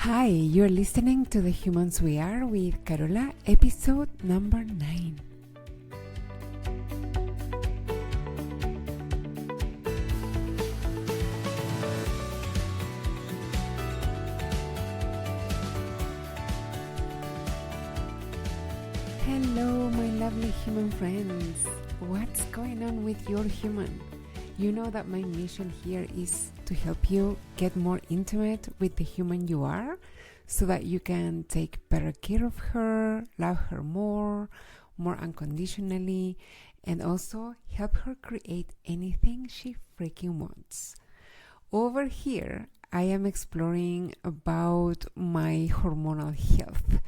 Hi, you're listening to The Humans We Are with Carola, episode number 9. Hello, my lovely human friends. What's going on with your human? You know that my mission here is to help you get more intimate with the human you are so that you can take better care of her, love her more unconditionally, and also help her create anything she freaking wants. Over here, I am exploring about my hormonal health.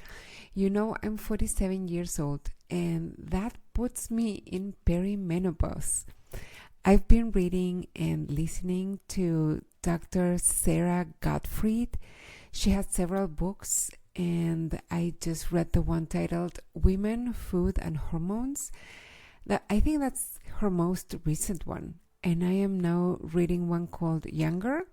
You know, I'm 47 years old, and that puts me in perimenopause. I've been reading and listening to Dr. Sarah Gottfried. She has several books, and I just read the one titled Women, Food, and Hormones. I think that's her most recent one. And I am now reading one called Younger,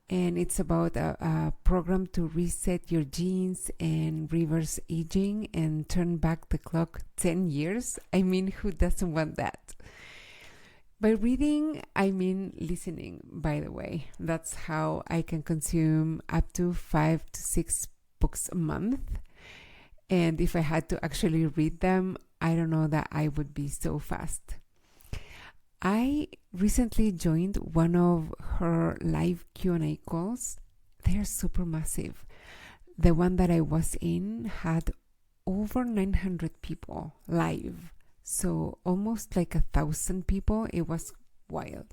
and it's about a program to reset your genes and reverse aging and turn back the clock 10 years. I mean, who doesn't want that? By reading, I mean listening, by the way. That's how I can consume up to 5 to 6 books a month. And if I had to actually read them, I don't know that I would be so fast. I recently joined one of her live Q&A calls. They're super massive. The one that I was in had over 900 people live. So almost like 1,000 people. It was wild.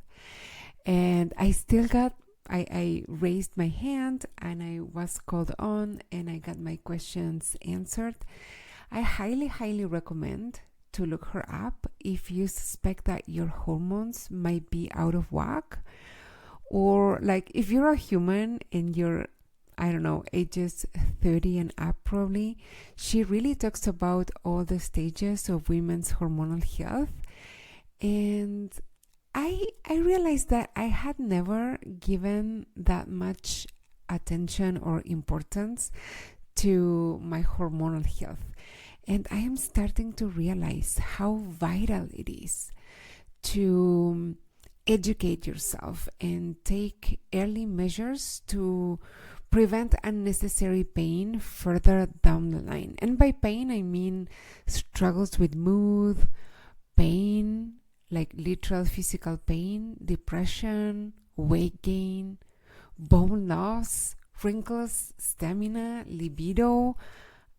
And I raised my hand and I was called on and I got my questions answered. I highly recommend to look her up if you suspect that your hormones might be out of whack, or like if you're a human and you're, I don't know, ages 30 and up probably. She really talks about all the stages of women's hormonal health. And I realized that I had never given that much attention or importance to my hormonal health. And I am starting to realize how vital it is to educate yourself and take early measures to prevent unnecessary pain further down the line. And by pain, I mean struggles with mood, pain, like literal physical pain, depression, weight gain, bone loss, wrinkles, stamina, libido,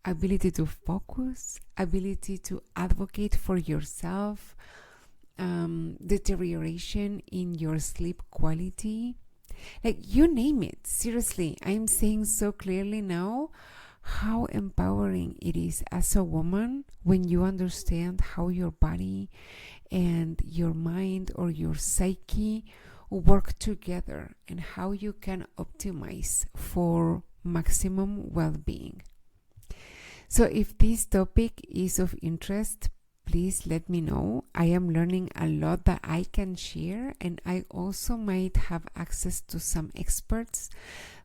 ability to focus, ability to advocate for yourself, deterioration in your sleep quality. Like, you name it. Seriously, I'm saying so clearly now how empowering it is as a woman when you understand how your body and your mind or your psyche work together and how you can optimize for maximum well-being. So if this topic is of interest, please let me know. I am learning a lot that I can share, and I also might have access to some experts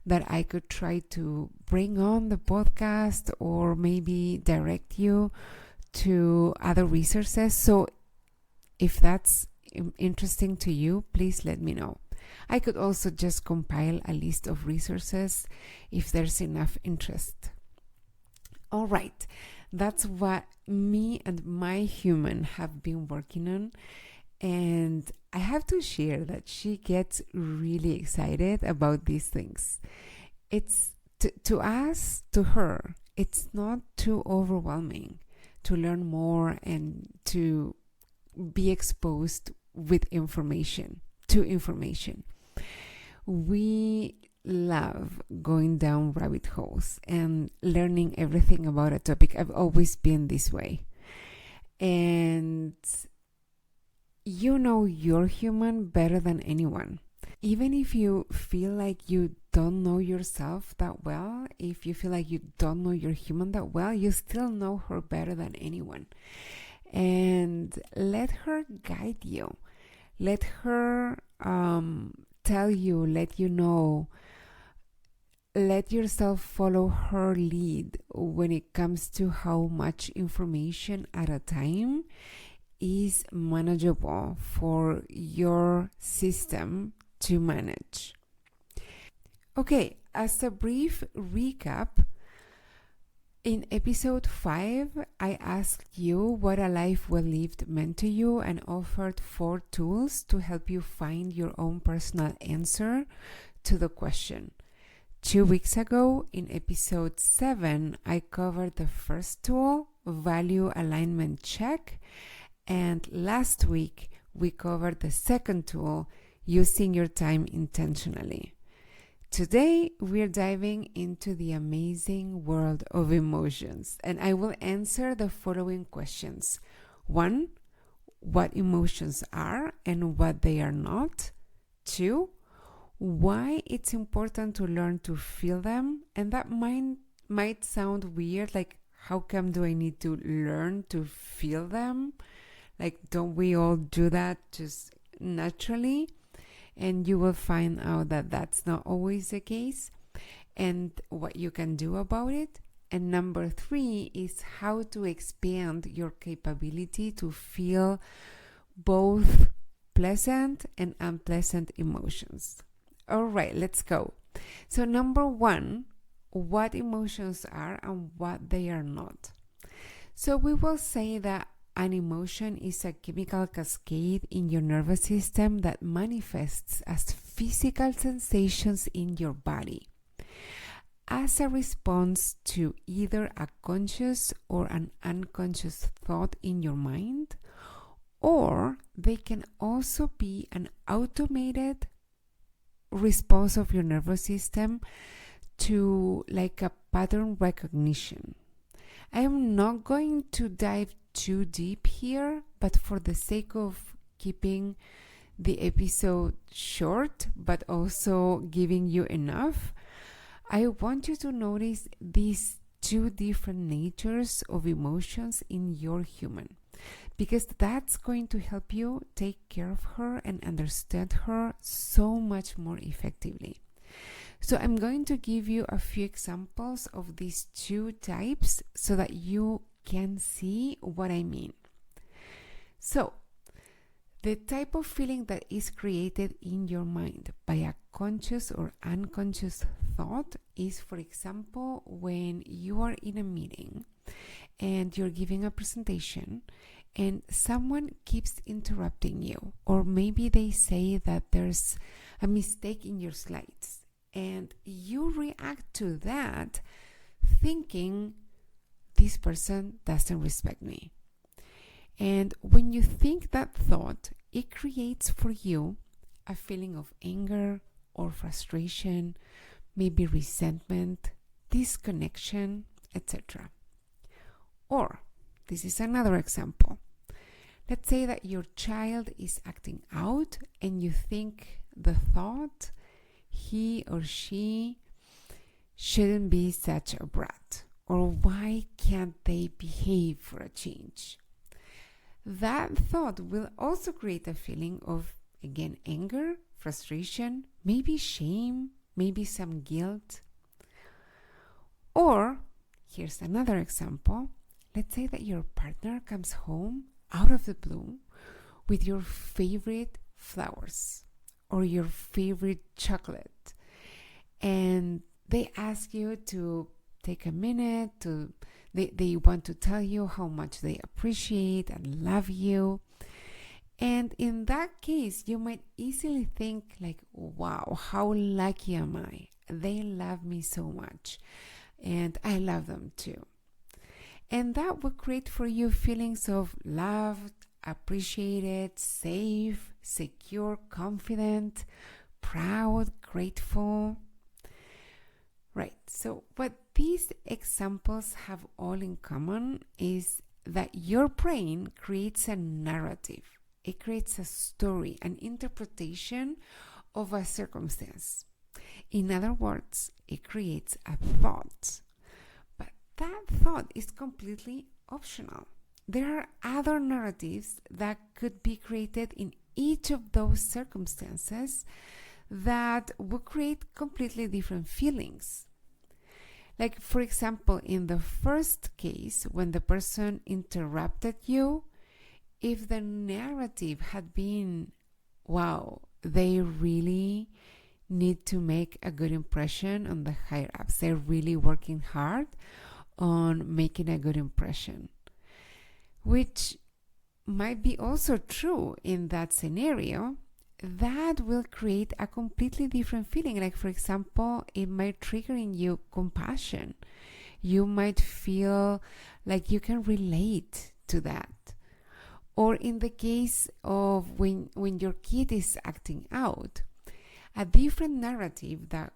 that I could try to bring on the podcast or maybe direct you to other resources. So if that's interesting to you, please let me know. I could also just compile a list of resources if there's enough interest. All right, that's what me and my human have been working on. And I have to share that she gets really excited about these things. It's to her, it's not too overwhelming to learn more and to be exposed with information. We love going down rabbit holes and learning everything about a topic. I've always been this way. And you know your human better than anyone. Even if you feel like you don't know yourself that well, if you feel like you don't know your human that well, you still know her better than anyone. And let her guide you. Let her tell you, let you know let yourself follow her lead when it comes to how much information at a time is manageable for your system to manage. Okay, as a brief recap, in episode 5, I asked you what a life well lived meant to you and offered 4 tools to help you find your own personal answer to the question. 2 weeks ago, in episode 7, I covered the first tool, value alignment check, and last week we covered the second tool, using your time intentionally. Today, we're diving into the amazing world of emotions, and I will answer the following questions. 1, what emotions are and what they are not. 2, why it's important to learn to feel them, and that might sound weird, like how come do I need to learn to feel them? Like, don't we all do that just naturally? And you will find out that that's not always the case, and what you can do about it. And number 3 is how to expand your capability to feel both pleasant and unpleasant emotions. All right, let's go. So number 1, what emotions are and what they are not. So we will say that an emotion is a chemical cascade in your nervous system that manifests as physical sensations in your body as a response to either a conscious or an unconscious thought in your mind, or they can also be an automated response of your nervous system to like a pattern recognition. I am not going to dive too deep here, but for the sake of keeping the episode short but also giving you enough, I want you to notice these 2 different natures of emotions in your human, because that's going to help you take care of her and understand her so much more effectively. So I'm going to give you a few examples of these 2 types so that you can see what I mean. So, the type of feeling that is created in your mind by a conscious or unconscious thought is, for example, when you are in a meeting and you're giving a presentation and someone keeps interrupting you, or maybe they say that there's a mistake in your slides, and you react to that thinking, this person doesn't respect me. And when you think that thought, it creates for you a feeling of anger or frustration, maybe resentment, disconnection, etc. Or, this is another example. Let's say that your child is acting out and you think the thought, he or she shouldn't be such a brat, or why can't they behave for a change? That thought will also create a feeling of, again, anger, frustration, maybe shame, maybe some guilt. Or, here's another example. Let's say that your partner comes home out of the blue with your favorite flowers or your favorite chocolate, and they ask you to take a minute to they want to tell you how much they appreciate and love you. And in that case, you might easily think like, wow, how lucky am I? They love me so much and I love them too. And that will create for you feelings of loved, appreciated, safe, secure, confident, proud, grateful. Right, so what these examples have all in common is that your brain creates a narrative. It creates a story, an interpretation of a circumstance. In other words, it creates a thought. But that thought is completely optional. There are other narratives that could be created in each of those circumstances that will create completely different feelings. Like, for example, in the first case, when the person interrupted you, if the narrative had been, wow, they really need to make a good impression on the higher ups, they're really working hard on making a good impression, which might be also true in that scenario, that will create a completely different feeling. Like, for example, it might trigger in you compassion. You might feel like you can relate to that. Or in the case of when your kid is acting out, a different narrative that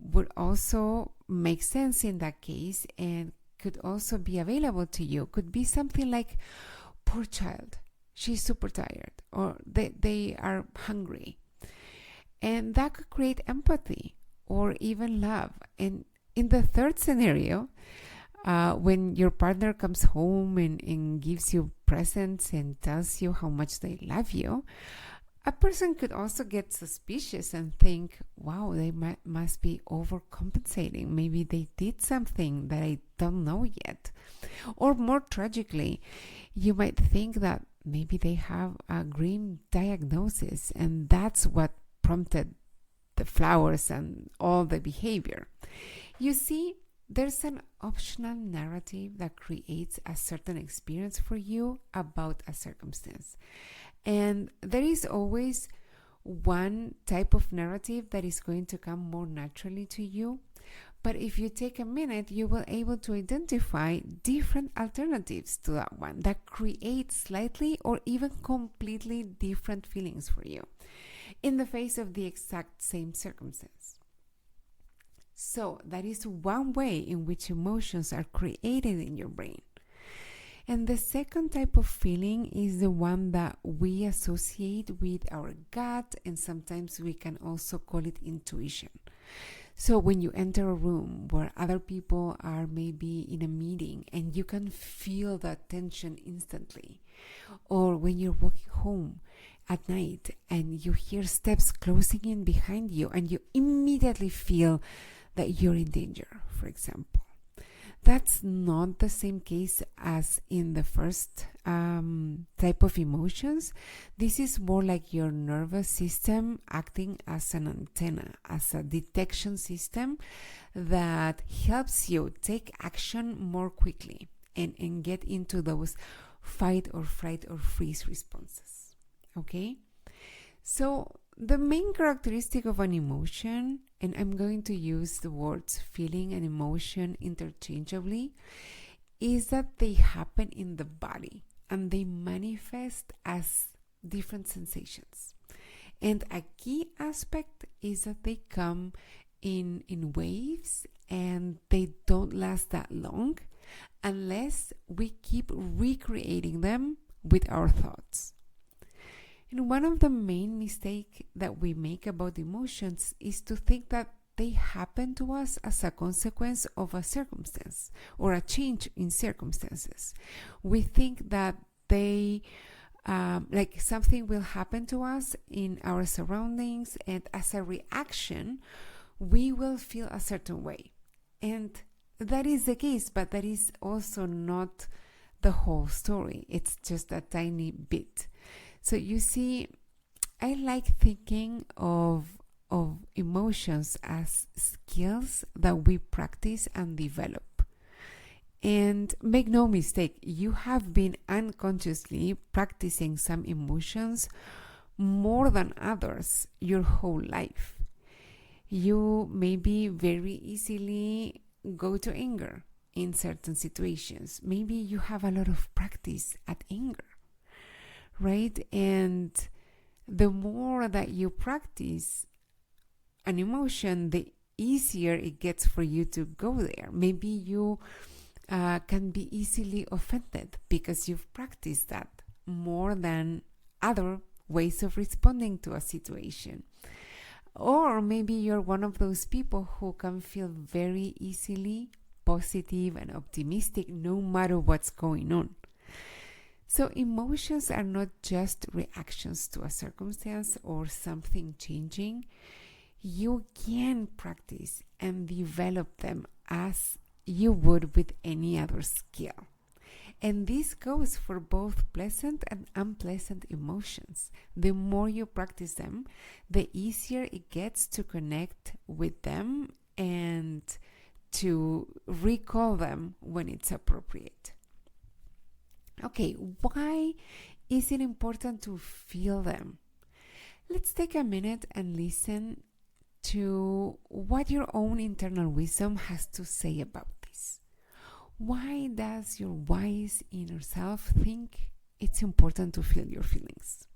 would also make sense in that case and could also be available to you could be something like, poor child, she's super tired, or they are hungry. And that could create empathy or even love. And in the third scenario, when your partner comes home and gives you presents and tells you how much they love you, a person could also get suspicious and think, wow, they must be overcompensating. Maybe they did something that I don't know yet. Or more tragically, you might think that maybe they have a grim diagnosis and that's what prompted the flowers and all the behavior. You see, there's an optional narrative that creates a certain experience for you about a circumstance. And there is always one type of narrative that is going to come more naturally to you. But if you take a minute, you will be able to identify different alternatives to that one that create slightly or even completely different feelings for you in the face of the exact same circumstance. So that is one way in which emotions are created in your brain. And the second type of feeling is the one that we associate with our gut, and sometimes we can also call it intuition. So when you enter a room where other people are maybe in a meeting and you can feel that tension instantly, or when you're walking home at night and you hear steps closing in behind you and you immediately feel that you're in danger, for example. That's not the same case as in the first type of emotions. This is more like your nervous system acting as an antenna, as a detection system that helps you take action more quickly and get into those fight or flight or freeze responses. Okay? So the main characteristic of an emotion, and I'm going to use the words feeling and emotion interchangeably, is that they happen in the body and they manifest as different sensations. And a key aspect is that they come in waves and they don't last that long unless we keep recreating them with our thoughts. And one of the main mistakes that we make about emotions is to think that they happen to us as a consequence of a circumstance or a change in circumstances. We think that they, like something will happen to us in our surroundings, and as a reaction, we will feel a certain way. And that is the case, but that is also not the whole story. It's just a tiny bit. So you see, I like thinking of emotions as skills that we practice and develop. And make no mistake, you have been unconsciously practicing some emotions more than others your whole life. You maybe very easily go to anger in certain situations. Maybe you have a lot of practice at anger. Right? And the more that you practice an emotion, the easier it gets for you to go there. Maybe you can be easily offended because you've practiced that more than other ways of responding to a situation. Or maybe you're one of those people who can feel very easily positive and optimistic no matter what's going on. So emotions are not just reactions to a circumstance or something changing. You can practice and develop them as you would with any other skill. And this goes for both pleasant and unpleasant emotions. The more you practice them, the easier it gets to connect with them and to recall them when it's appropriate. Okay, why is it important to feel them? Let's take a minute and listen to what your own internal wisdom has to say about this. Why does your wise inner self think it's important to feel your feelings?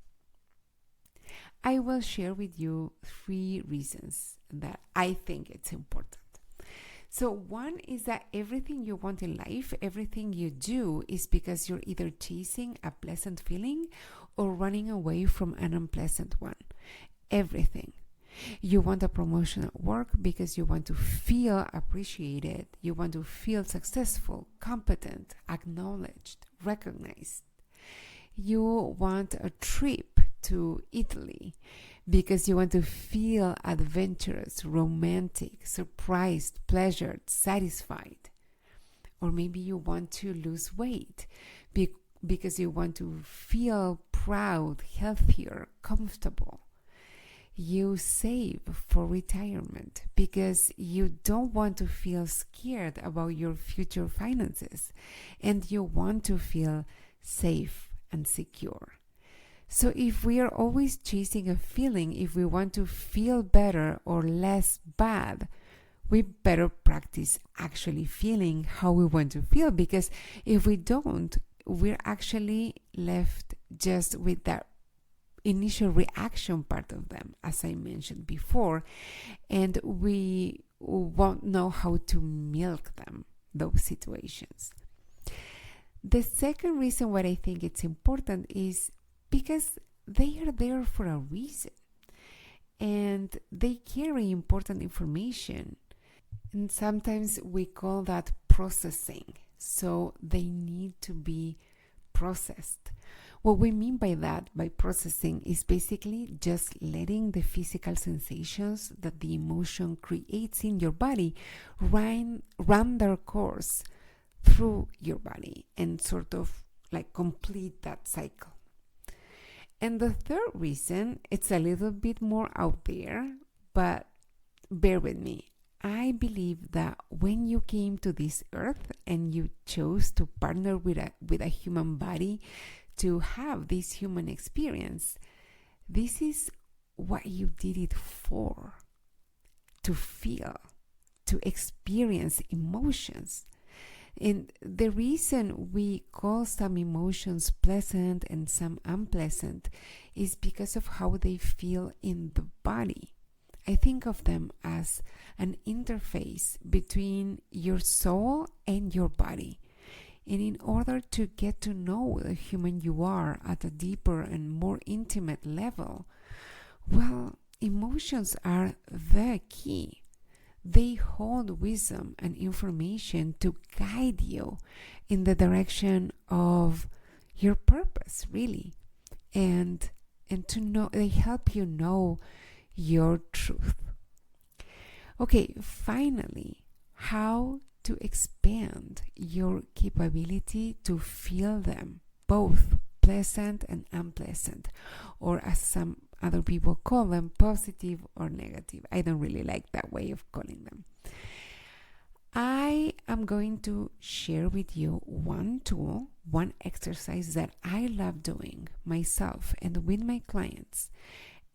I will share with you 3 reasons that I think it's important. So one is that everything you want in life, everything you do is because you're either chasing a pleasant feeling or running away from an unpleasant one. Everything. You want a promotion at work because you want to feel appreciated. You want to feel successful, competent, acknowledged, recognized. You want a trip to Italy because you want to feel adventurous, romantic, surprised, pleasured, satisfied. Or maybe you want to lose weight because you want to feel proud, healthier, comfortable. You save for retirement because you don't want to feel scared about your future finances and you want to feel safe and secure. So if we are always chasing a feeling, if we want to feel better or less bad, we better practice actually feeling how we want to feel, because if we don't, we're actually left just with that initial reaction part of them, as I mentioned before, and we won't know how to milk them, those situations. The second reason why I think it's important is because they are there for a reason and they carry important information. And sometimes we call that processing. So they need to be processed. What we mean by that, by processing, is basically just letting the physical sensations that the emotion creates in your body run their course through your body and sort of like complete that cycle. And the third reason, it's a little bit more out there, but bear with me. I believe that when you came to this earth and you chose to partner with a human body to have this human experience, this is what you did it for, to feel, to experience emotions. And the reason we call some emotions pleasant and some unpleasant is because of how they feel in the body. I think of them as an interface between your soul and your body. And in order to get to know the human you are at a deeper and more intimate level, well, emotions are the key. They hold wisdom and information to guide you in the direction of your purpose, really. And to know, they help you know your truth. Okay, finally, how to expand your capability to feel them, both pleasant and unpleasant, or as some other people call them, positive or negative. I don't really like that way of calling them. I am going to share with you one tool, one exercise that I love doing myself and with my clients.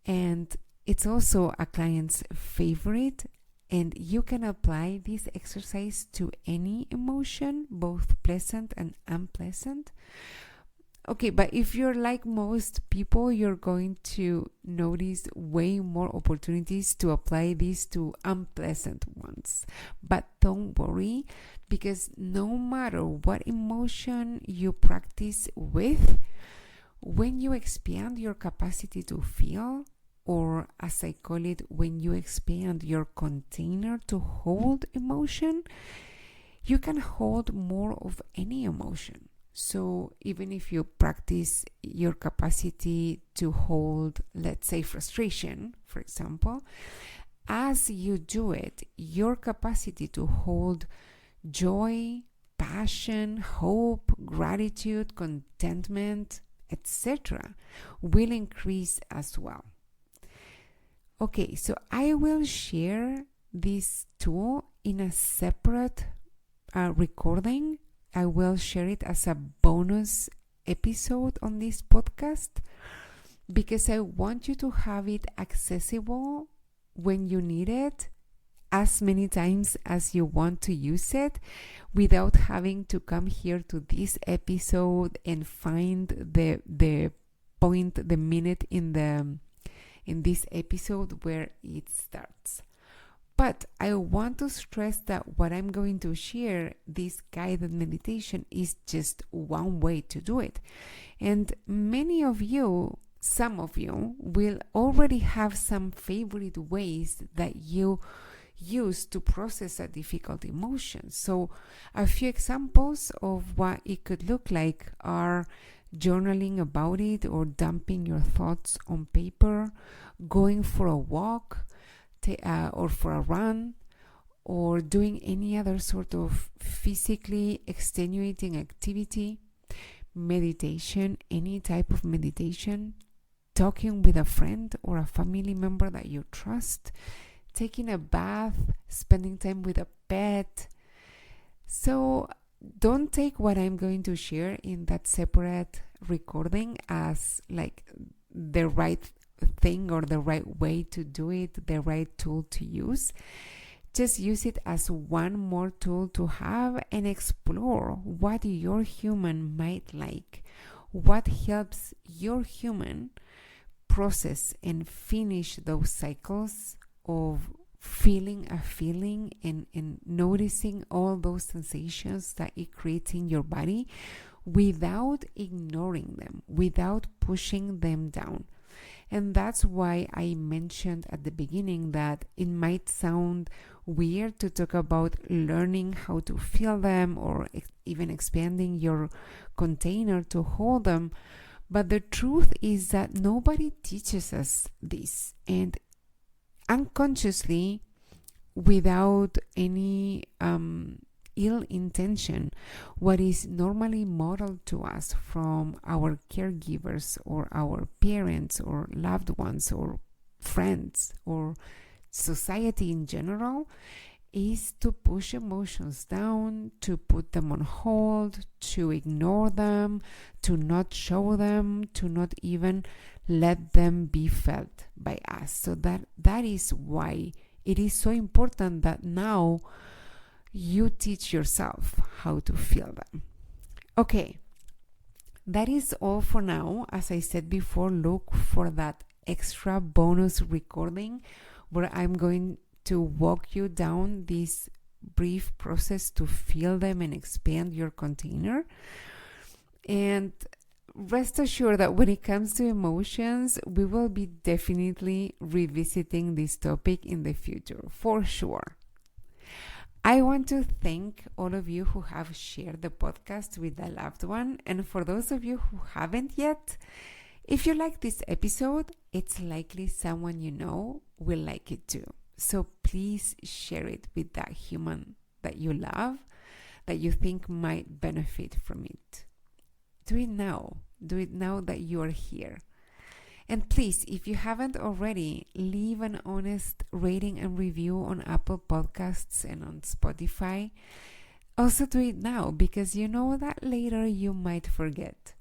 And it's also a client's favorite, and you can apply this exercise to any emotion, both pleasant and unpleasant. Okay, but if you're like most people, you're going to notice way more opportunities to apply this to unpleasant ones. But don't worry, because no matter what emotion you practice with, when you expand your capacity to feel, or as I call it, when you expand your container to hold emotion, you can hold more of any emotion. So even if you practice your capacity to hold, let's say, frustration, for example, as you do it, your capacity to hold joy, passion, hope, gratitude, contentment, etc., will increase as well. Okay, so I will share this tool in a separate recording. I will share it as a bonus episode on this podcast because I want you to have it accessible when you need it as many times as you want to use it without having to come here to this episode and find the point, the minute in this episode where it starts. But I want to stress that what I'm going to share, this guided meditation, is just one way to do it. And many of you, some of you, will already have some favorite ways that you use to process a difficult emotion. So a few examples of what it could look like are journaling about it, or dumping your thoughts on paper, going for a walk, or for a run, or doing any other sort of physically extenuating activity, meditation, any type of meditation, talking with a friend or a family member that you trust, taking a bath, spending time with a pet. So don't take what I'm going to share in that separate recording as like the right thing or the right way to do it, the right tool to use. Just use it as one more tool to have and explore what your human might like, what helps your human process and finish those cycles of feeling a feeling and noticing all those sensations that it creates in your body without ignoring them, without pushing them down. And that's why I mentioned at the beginning that it might sound weird to talk about learning how to feel them or even expanding your container to hold them. But the truth is that nobody teaches us this. And unconsciously, without any ill intention, what is normally modeled to us from our caregivers or our parents or loved ones or friends or society in general is to push emotions down, to put them on hold, to ignore them, to not show them, to not even let them be felt by us. So that is why it is so important that now you teach yourself how to feel them. Okay, that is all for now. As I said before, look for that extra bonus recording where I'm going to walk you down this brief process to feel them and expand your container. And rest assured that when it comes to emotions, we will be definitely revisiting this topic in the future, for sure. I want to thank all of you who have shared the podcast with a loved one. And for those of you who haven't yet, if you like this episode, it's likely someone you know will like it too. So please share it with that human that you love, that you think might benefit from it. Do it now. Do it now that you are here. And please, if you haven't already, leave an honest rating and review on Apple Podcasts and on Spotify. Also do it now, because you know that later you might forget.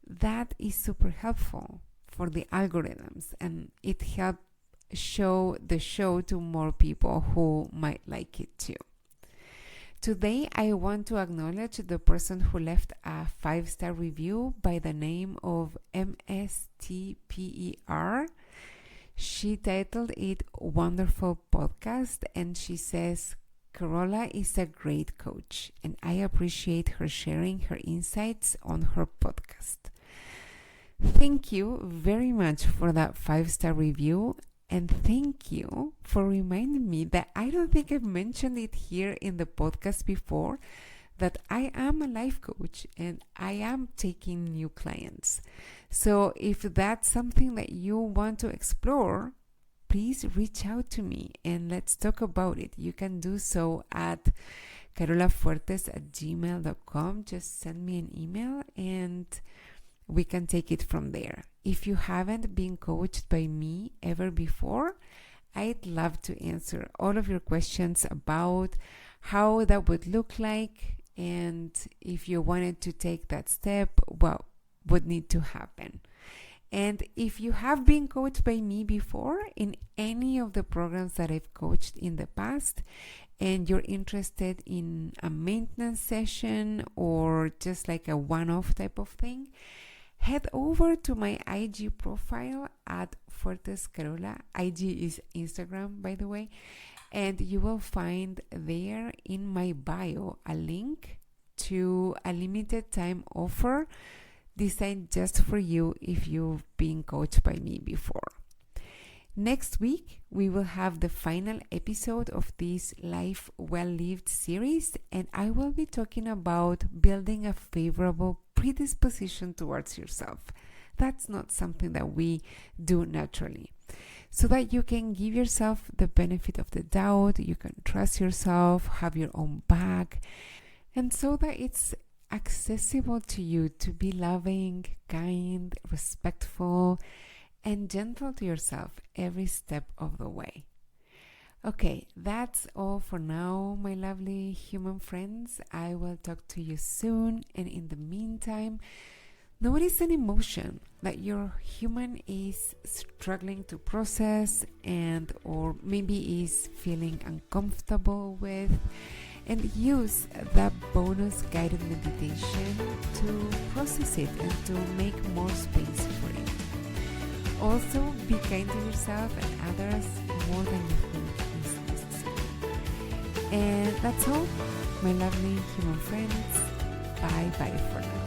That is super helpful for the algorithms, and it helps show the show to more people who might like it too. Today, I want to acknowledge the person who left a 5-star review by the name of MSTPER. She titled it Wonderful Podcast, and she says, Carola is a great coach, and I appreciate her sharing her insights on her podcast. Thank you very much for that 5-star review. And thank you for reminding me that I don't think I've mentioned it here in the podcast before, that I am a life coach and I am taking new clients. So if that's something that you want to explore, please reach out to me and let's talk about it. You can do so at carolafuertes@gmail.com. Just send me an email and we can take it from there. If you haven't been coached by me ever before, I'd love to answer all of your questions about how that would look like, and if you wanted to take that step, what would need to happen. And if you have been coached by me before in any of the programs that I've coached in the past, and you're interested in a maintenance session or just like a one-off type of thing, head over to my IG profile at Fuertes Carola. IG is Instagram, by the way, and you will find there in my bio a link to a limited time offer designed just for you if you've been coached by me before. Next week, we will have the final episode of this Life Well Lived series, and I will be talking about building a favorable predisposition towards yourself. That's not something that we do naturally. So that you can give yourself the benefit of the doubt, you can trust yourself, have your own back, and so that it's accessible to you to be loving, kind, respectful, and gentle to yourself every step of the way. Okay, that's all for now, my lovely human friends. I will talk to you soon, and in the meantime, notice an emotion that your human is struggling to process and or maybe is feeling uncomfortable with, and use that bonus guided meditation to process it and to make more space for it. Also, be kind to yourself and others more than you think is necessary. And that's all, my lovely human friends. Bye bye for now.